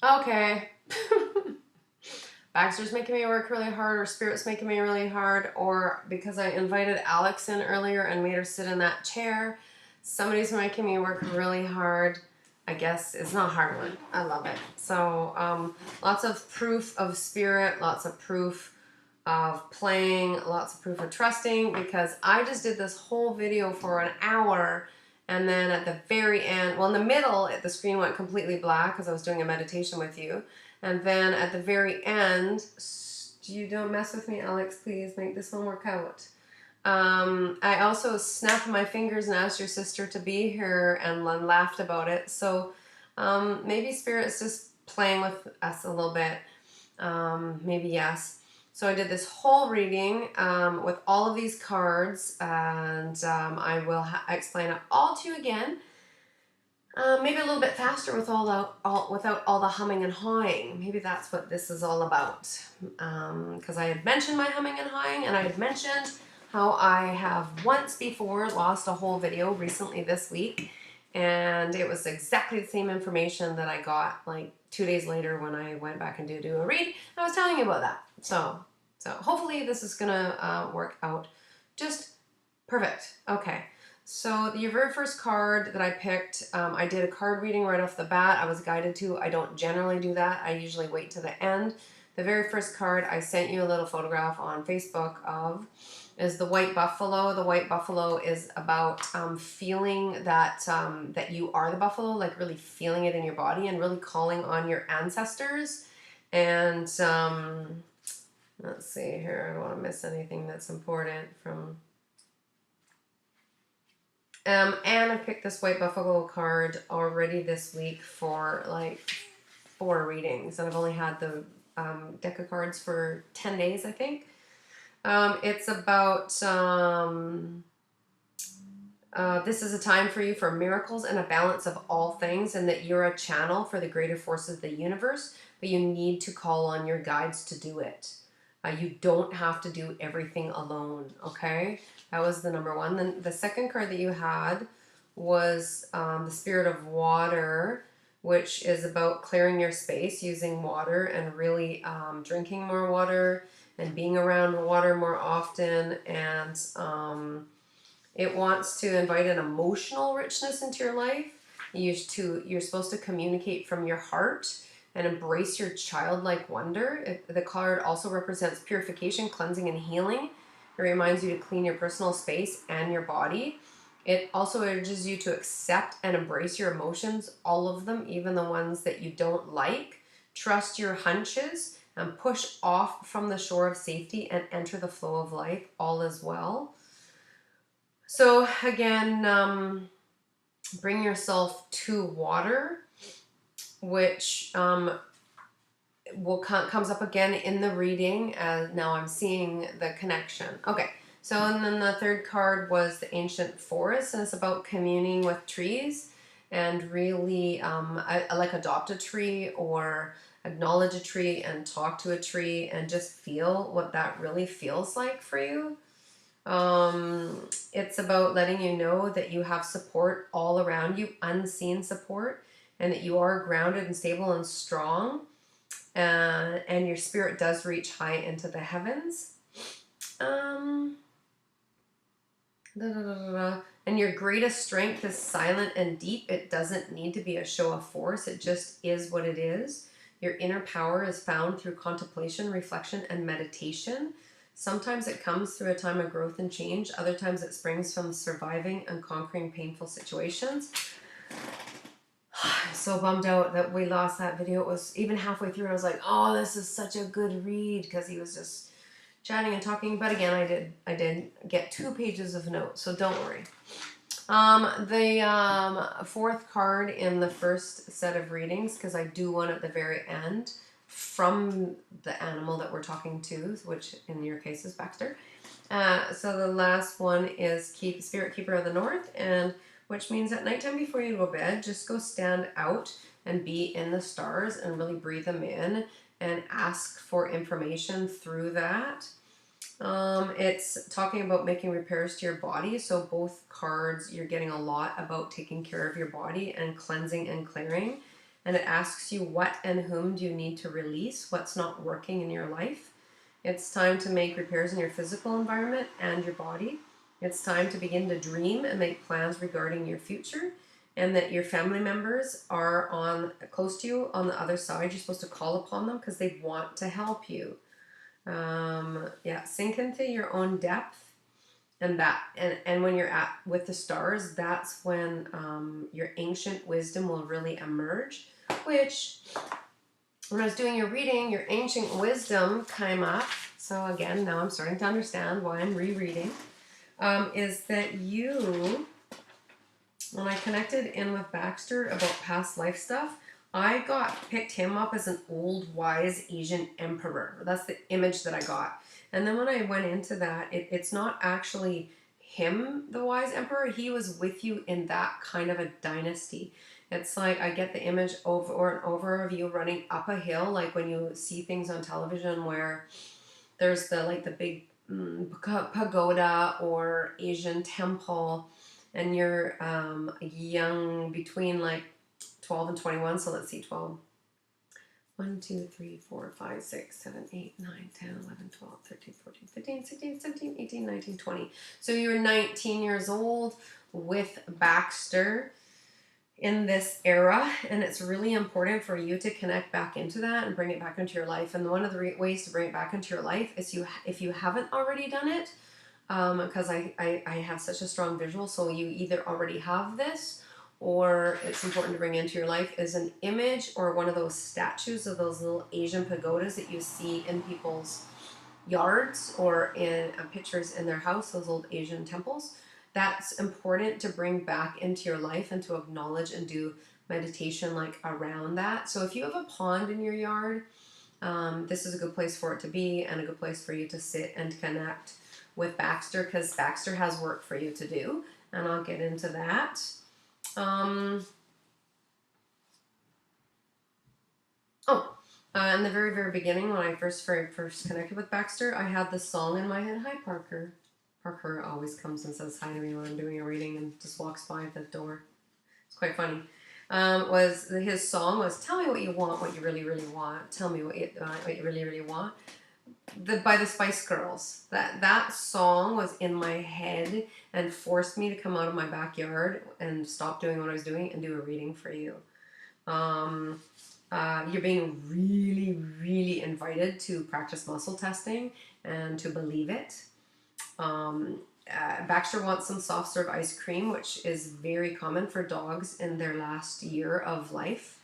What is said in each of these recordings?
Okay. Baxter's making me work really hard, or Spirit's making me really hard, or because I invited Alex in earlier and made her sit in that chair, somebody's making me work really hard. I guess it's not a hard one. I love it. So, lots of proof of Spirit, lots of proof of playing, lots of proof of trusting, because I just did this whole video for an hour, and then at the very end, well, in the middle, the screen went completely black because I was doing a meditation with you. And then at the very end, you don't mess with me, Alex, please make this one work out. I also snapped my fingers and asked your sister to be here and laughed about it. So maybe Spirit's just playing with us a little bit. Maybe yes. So I did this whole reading with all of these cards, and I will explain it all to you again. Maybe a little bit faster with without all the humming and hawing. Maybe that's what this is all about. Because I had mentioned my humming and hawing, and I had mentioned how I have once before lost a whole video recently this week, and it was exactly the same information that I got like 2 days later when I went back and do a read. I was telling you about that. So hopefully this is gonna work out just perfect. Okay. So your very first card that I picked, I did a card reading right off the bat. I was guided to. I don't generally do that. I usually wait to the end. The very first card I sent you a little photograph on Facebook of is the white buffalo. The white buffalo is about feeling that that you are the buffalo, like really feeling it in your body and really calling on your ancestors. And let's see here. I don't want to miss anything that's important from. And I picked this white buffalo card already this week for like 4 readings, and I've only had the deck of cards for 10 days, I think. It's about this is a time for you for miracles and a balance of all things, and that you're a channel for the greater forces of the universe, but you need to call on your guides to do it. You don't have to do everything alone, okay? That was the number one. Then the second card that you had was the Spirit of Water, which is about clearing your space using water and really drinking more water and being around water more often. And it wants to invite an emotional richness into your life. You're supposed to communicate from your heart and embrace your childlike wonder. The card also represents purification, cleansing, and healing. It reminds you to clean your personal space and your body. It also urges you to accept and embrace your emotions, all of them, even the ones that you don't like. Trust your hunches and push off from the shore of safety and enter the flow of life. All is well. So again, bring yourself to water, which comes up again in the reading, as now I'm seeing the connection. Okay, so and then the third card was the Ancient Forest, and it's about communing with trees and really like adopt a tree or acknowledge a tree and talk to a tree and just feel what that really feels like for you. It's about letting you know that you have support all around you, unseen support, and that you are grounded and stable and strong, and your spirit does reach high into the heavens. And your greatest strength is silent and deep. It doesn't need to be a show of force. It just is what it is. Your inner power is found through contemplation, reflection, and meditation. Sometimes it comes through a time of growth and change. Other times it springs from surviving and conquering painful situations. I'm so bummed out that we lost that video. It was even halfway through, and I was like, oh, this is such a good read, because he was just chatting and talking. But again, I did get 2 pages of notes, so don't worry. The fourth card in the first set of readings, because I do one at the very end, from the animal that we're talking to, which in your case is Baxter. So the last one is Spirit Keeper of the North, and which means at nighttime before you go to bed, just go stand out and be in the stars and really breathe them in and ask for information through that. It's talking about making repairs to your body. So both cards, you're getting a lot about taking care of your body and cleansing and clearing. and it asks you what and whom do you need to release, what's not working in your life. It's time to make repairs in your physical environment and your body. It's time to begin to dream and make plans regarding your future, and that your family members are on close to you on the other side. You're supposed to call upon them because they want to help you. Yeah, sink into your own depth, and when you're at with the stars, that's when your ancient wisdom will really emerge. Which, when I was doing your reading, your ancient wisdom came up. So again, now I'm starting to understand why I'm rereading. Is that you, when I connected in with Baxter about past life stuff, I picked him up as an old wise Asian emperor. That's the image that I got. And then when I went into that, it's not actually him, the wise emperor. He was with you in that kind of a dynasty. It's like I get the image over and over of you running up a hill, like when you see things on television where there's the big pagoda or Asian temple, and you're young, between like 12 and 21. So let's see, 12. 1, 2, 3, 4, 5, 6, 7, 8, 9, 10, 11, 12, 13, 14, 15, 16, 17, 18, 19, 20. So you're 19 years old with Baxter in this era, and it's really important for you to connect back into that and bring it back into your life. And one of the ways to bring it back into your life is if you haven't already done it, because I have such a strong visual, so you either already have this, or it's important to bring into your life, is an image or one of those statues of those little Asian pagodas that you see in people's yards or in pictures in their house, those old Asian temples. That's important to bring back into your life and to acknowledge and do meditation like around that. So if you have a pond in your yard, this is a good place for it to be, and a good place for you to sit and connect with Baxter, because Baxter has work for you to do, and I'll get into that. In the very, very beginning, when I first connected with Baxter, I had this song in my head. Hi, Parker. Parker always comes and says hi to me when I'm doing a reading and just walks by the door. It's quite funny. His song was "Tell me what you want, what you really, really want. Tell me what you really, really want." By the Spice Girls. That song was in my head and forced me to come out of my backyard and stop doing what I was doing and do a reading for you. You're being really, really invited to practice muscle testing and to believe it. Baxter wants some soft serve ice cream, which is very common for dogs in their last year of life.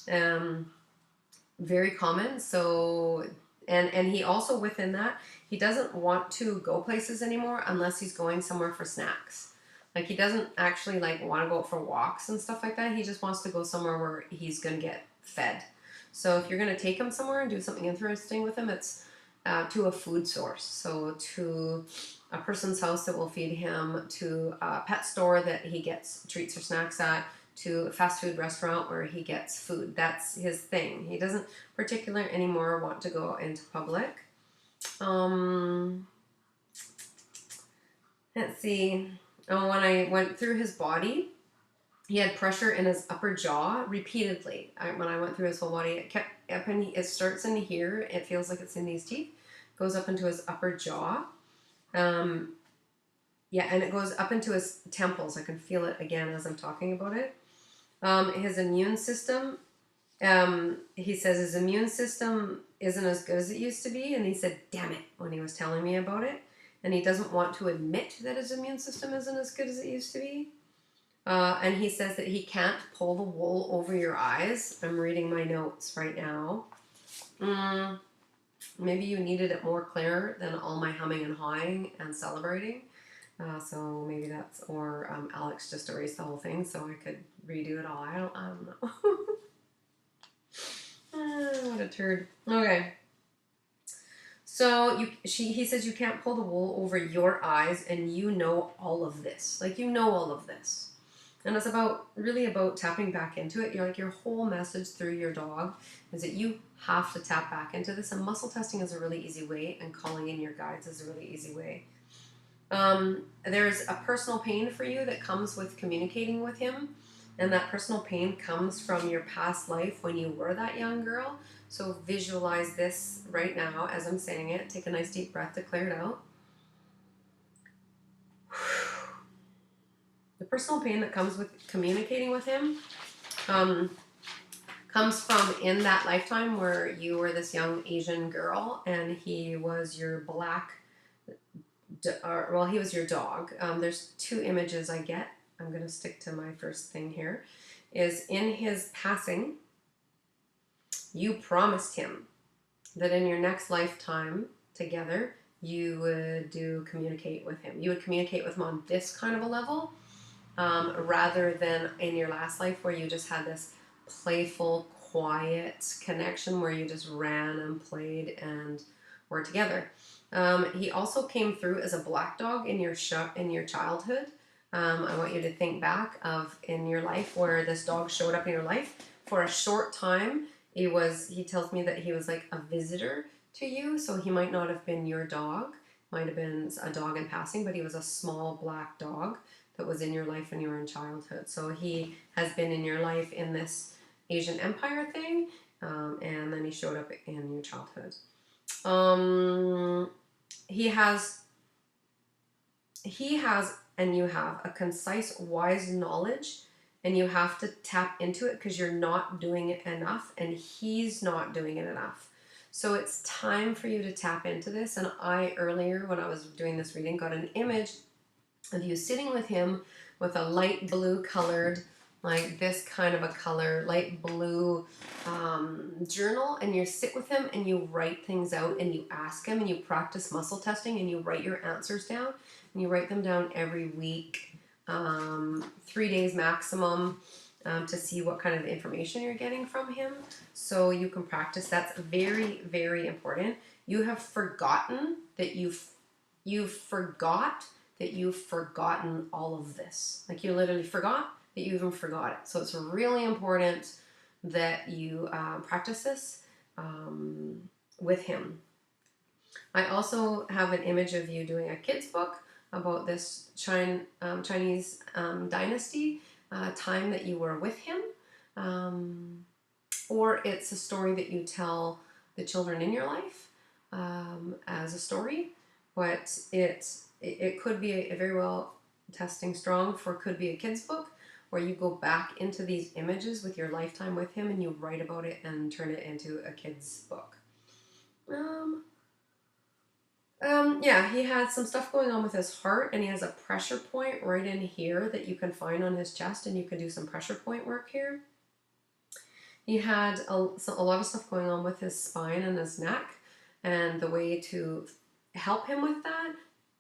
Very common. So, and he also, within that, he doesn't want to go places anymore unless he's going somewhere for snacks. Like, he doesn't actually want to go out for walks and stuff like that. He just wants to go somewhere where he's going to get fed. So if you're going to take him somewhere and do something interesting with him, it's to a food source. So to a person's house that will feed him, to a pet store that he gets treats or snacks at, to a fast food restaurant where he gets food. That's his thing. He doesn't particularly anymore want to go into public. Let's see. When I went through his body, he had pressure in his upper jaw repeatedly. When I went through his whole body, it kept up, and it starts in here. It feels like it's in these teeth. Goes up into his upper jaw. And it goes up into his temples. I can feel it again as I'm talking about it. His immune system, he says his immune system isn't as good as it used to be, and he said, damn it, when he was telling me about it. And he doesn't want to admit that his immune system isn't as good as it used to be. And he says that he can't pull the wool over your eyes. I'm reading my notes right now. Maybe you needed it more clear than all my humming and hawing and celebrating. So maybe that's, or Alex just erased the whole thing so I could redo it all. I don't know. What a turd. Okay. So he says you can't pull the wool over your eyes, and you know all of this. Like, you know all of this. And it's really about tapping back into it. Your whole message through your dog is that you have to tap back into this. And muscle testing is a really easy way, and calling in your guides is a really easy way. There's a personal pain for you that comes with communicating with him. And that personal pain comes from your past life when you were that young girl. So visualize this right now as I'm saying it. Take a nice deep breath to clear it out. The personal pain that comes with communicating with him comes from in that lifetime where you were this young Asian girl and he was your black, well, he was your dog. There's two images I get. I'm going to stick to my first thing here. Is in his passing, you promised him that in your next lifetime together, you would communicate with him. You would communicate with him on this kind of a level, rather than in your last life where you just had this playful, quiet connection where you just ran and played and were together. He also came through as a black dog in your childhood. I want you to think back of in your life where this dog showed up in your life for a short time. He tells me that he was like a visitor to you, so he might not have been your dog, might have been a dog in passing, but he was a small black dog that was in your life when you were in childhood. So he has been in your life in this Asian Empire thing, and then he showed up in your childhood. He has and you have a concise, wise knowledge, and you have to tap into it because you're not doing it enough and he's not doing it enough. So it's time for you to tap into this. And I earlier when I was doing this reading got an image of you sitting with him with a light blue colored, like this kind of a color, light blue journal, and you sit with him and you write things out and you ask him and you practice muscle testing and you write your answers down and you write them down every week, 3 days maximum, to see what kind of information you're getting from him so you can practice. That's very, very important. You have forgotten that you've forgotten all of this. Like you literally forgot that you even forgot it. So it's really important that you practice this with him. I also have an image of you doing a kid's book about this Chinese dynasty time that you were with him. Or it's a story that you tell the children in your life as a story, but it could be a very well testing strong for could be a kid's book where you go back into these images with your lifetime with him and you write about it and turn it into a kid's book. Yeah, he had some stuff going on with his heart and he has a pressure point right in here that you can find on his chest and you can do some pressure point work here. He had a lot of stuff going on with his spine and his neck, and the way to help him with that,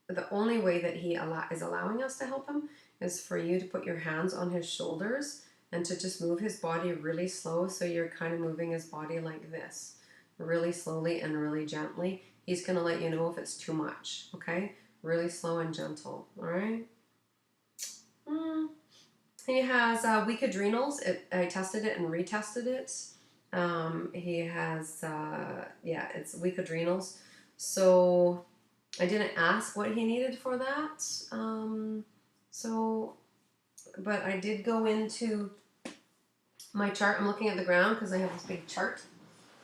the only way that he is allowing us to help him is for you to put your hands on his shoulders and to just move his body really slow. So you're kind of moving his body like this, really slowly and really gently. He's going to let you know if it's too much, okay? Really slow and gentle, all right? He has weak adrenals. I tested it and retested it. He has, it's weak adrenals. So I didn't ask what he needed for that. But I did go into my chart. I'm looking at the ground because I have this big chart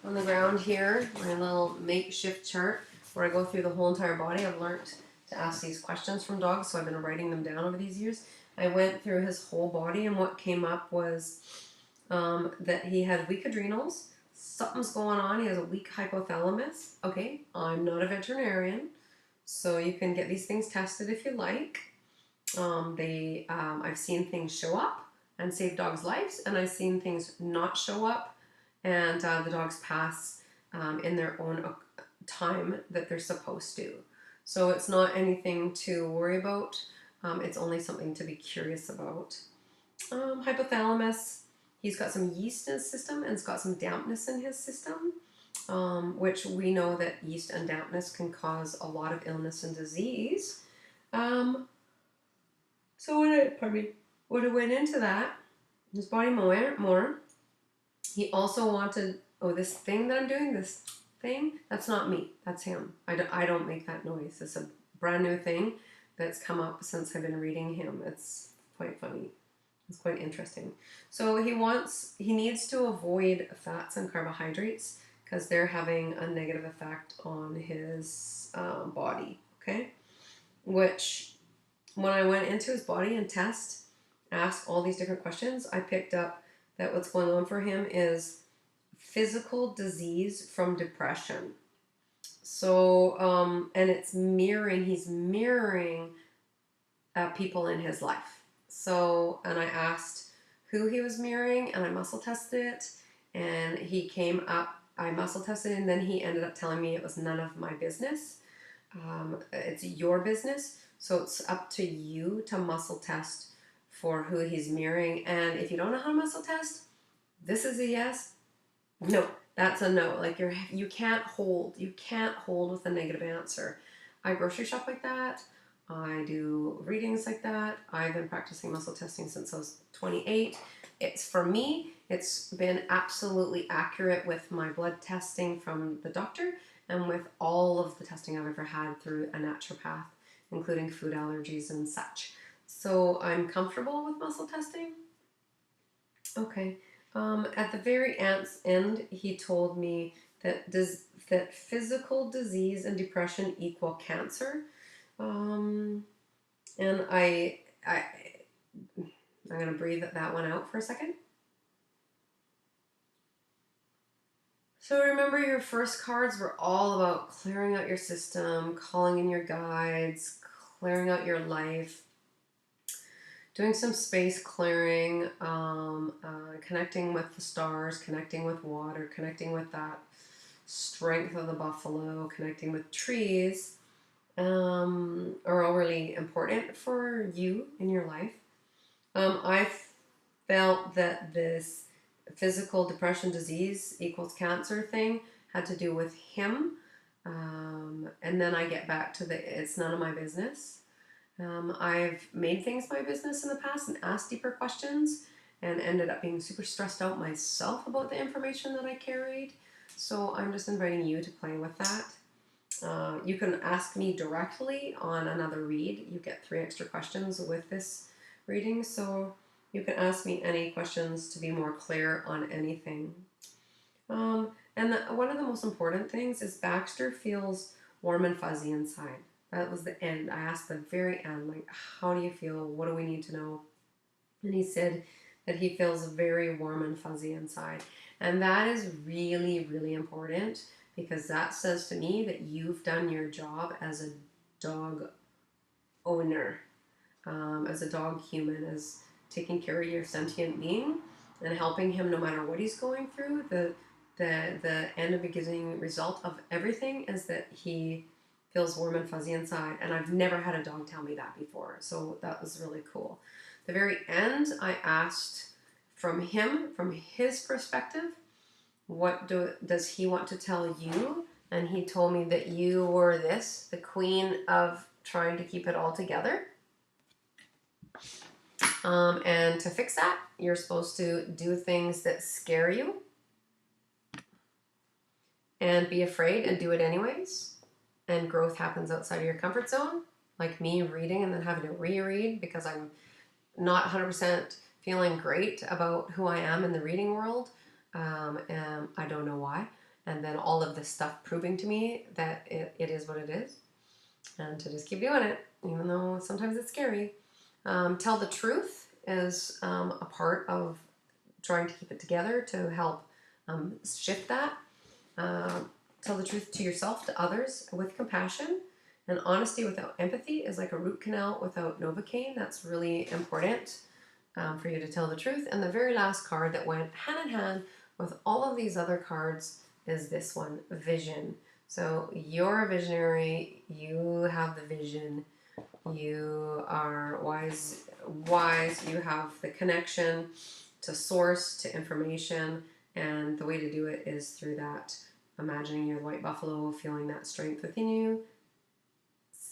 on the ground here, my little makeshift chart where I go through the whole entire body. I've learned to ask these questions from dogs, so I've been writing them down over these years. I went through his whole body, and what came up was that he had weak adrenals. Something's going on. He has a weak hypothalamus. Okay, I'm not a veterinarian, so you can get these things tested if you like. I've seen things show up and save dogs' lives, and I've seen things not show up, and the dogs pass in their own time that they're supposed to. So it's not anything to worry about. It's only something to be curious about. Hypothalamus, he's got some yeast in his system and it's got some dampness in his system, which we know that yeast and dampness can cause a lot of illness and disease. So when I went into that, his body more, he also wanted, this thing that I'm doing, this thing, that's not me, that's him. I don't make that noise. It's a brand new thing that's come up since I've been reading him. It's quite funny. It's quite interesting. So he needs to avoid fats and carbohydrates because they're having a negative effect on his body. Okay, which when I went into his body and asked all these different questions, I picked up that what's going on for him is physical disease from depression. So, and he's mirroring people in his life. So, and I asked who he was mirroring, and I muscle tested it, and he came up. I muscle tested, and then he ended up telling me it was none of my business. It's your business, so it's up to you to muscle test for who he's mirroring. And if you don't know how to muscle test, this is a yes. No, that's a no. Like you can't hold with a negative answer. I grocery shop like that. I do readings like that. I've been practicing muscle testing since I was 28. It's for me, it's been absolutely accurate with my blood testing from the doctor and with all of the testing I've ever had through a naturopath, including food allergies and such. So I'm comfortable with muscle testing. Okay. At the very end, he told me that physical disease and depression equal cancer. And I'm gonna breathe that one out for a second. So remember, your first cards were all about clearing out your system, calling in your guides, clearing out your life, doing some space clearing, connecting with the stars, connecting with water, connecting with that strength of the buffalo, connecting with trees, are all really important for you in your life. I felt that this physical depression disease equals cancer thing had to do with him. And then I get back to it's none of my business. I've made things my business in the past and asked deeper questions and ended up being super stressed out myself about the information that I carried. So I'm just inviting you to play with that. You can ask me directly on another read. You get 3 extra questions with this reading, so you can ask me any questions to be more clear on anything. One of the most important things is Baxter feels warm and fuzzy inside. That was the end. I asked the very end, like, how do you feel? What do we need to know? And he said that he feels very warm and fuzzy inside. And that is really, really important because that says to me that you've done your job as a dog owner, as a dog human, as taking care of your sentient being and helping him no matter what he's going through. The end and beginning result of everything is that he feels warm and fuzzy inside, and I've never had a dog tell me that before, so that was really cool. The very end, I asked from his perspective, what does he want to tell you? And he told me that you were the queen of trying to keep it all together. And to fix that, you're supposed to do things that scare you and be afraid and do it anyways. And growth happens outside of your comfort zone, like me reading and then having to reread because I'm not 100% feeling great about who I am in the reading world, and I don't know why. And then all of this stuff proving to me that it is what it is, and to just keep doing it, even though sometimes it's scary. Tell the truth is a part of trying to keep it together to help shift that. Tell the truth to yourself, to others, with compassion. And honesty without empathy is like a root canal without Novocaine. That's really important for you to tell the truth. And the very last card that went hand in hand with all of these other cards is this one, vision. So you're a visionary. You have the vision. You are wise. You have the connection to source, to information. And the way to do it is through that. Imagining your white buffalo, feeling that strength within you,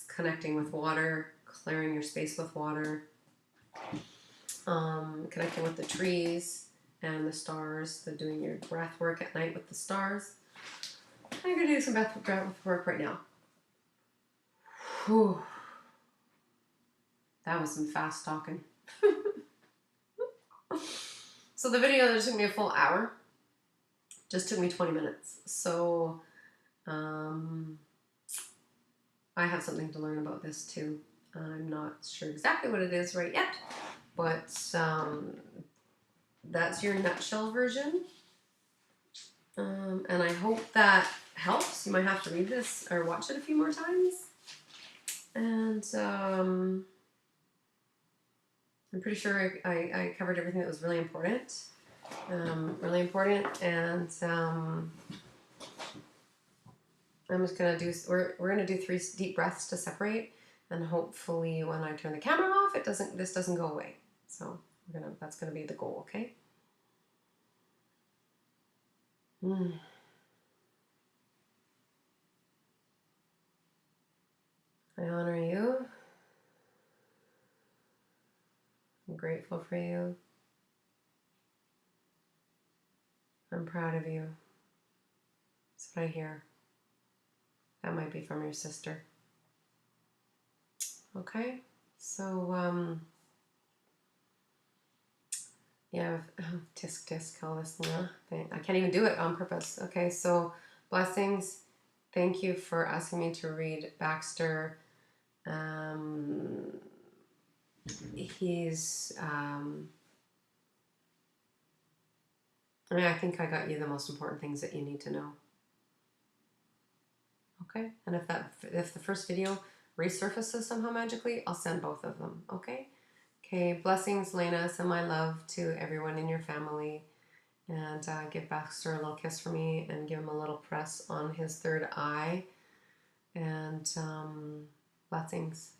connecting with water, clearing your space with water, connecting with the trees and the stars, doing your breath work at night with the stars. I'm going to do some breath work right now. Whew. That was some fast talking. So the video that took me a full hour just took me 20 minutes. So I have something to learn about this too. I'm not sure exactly what it is right yet, but that's your nutshell version. And I hope that helps. You might have to read this or watch it a few more times. And I'm pretty sure I covered everything that was really important. And I'm just gonna do. We're gonna do 3 deep breaths to separate, and hopefully, when I turn the camera off, this doesn't go away. So that's gonna be the goal. Okay. I honor you. I'm grateful for you. I'm proud of you. That's what I hear. That might be from your sister. Okay, so yeah, tisk tisk, all this thing. I can't even do it on purpose. Okay, so blessings. Thank you for asking me to read Baxter. He's I mean, I think I got you the most important things that you need to know. Okay, and if the first video resurfaces somehow magically, I'll send both of them. Okay. Okay, blessings, Layna. Send my love to everyone in your family. And give Baxter a little kiss for me and give him a little press on his third eye. And blessings.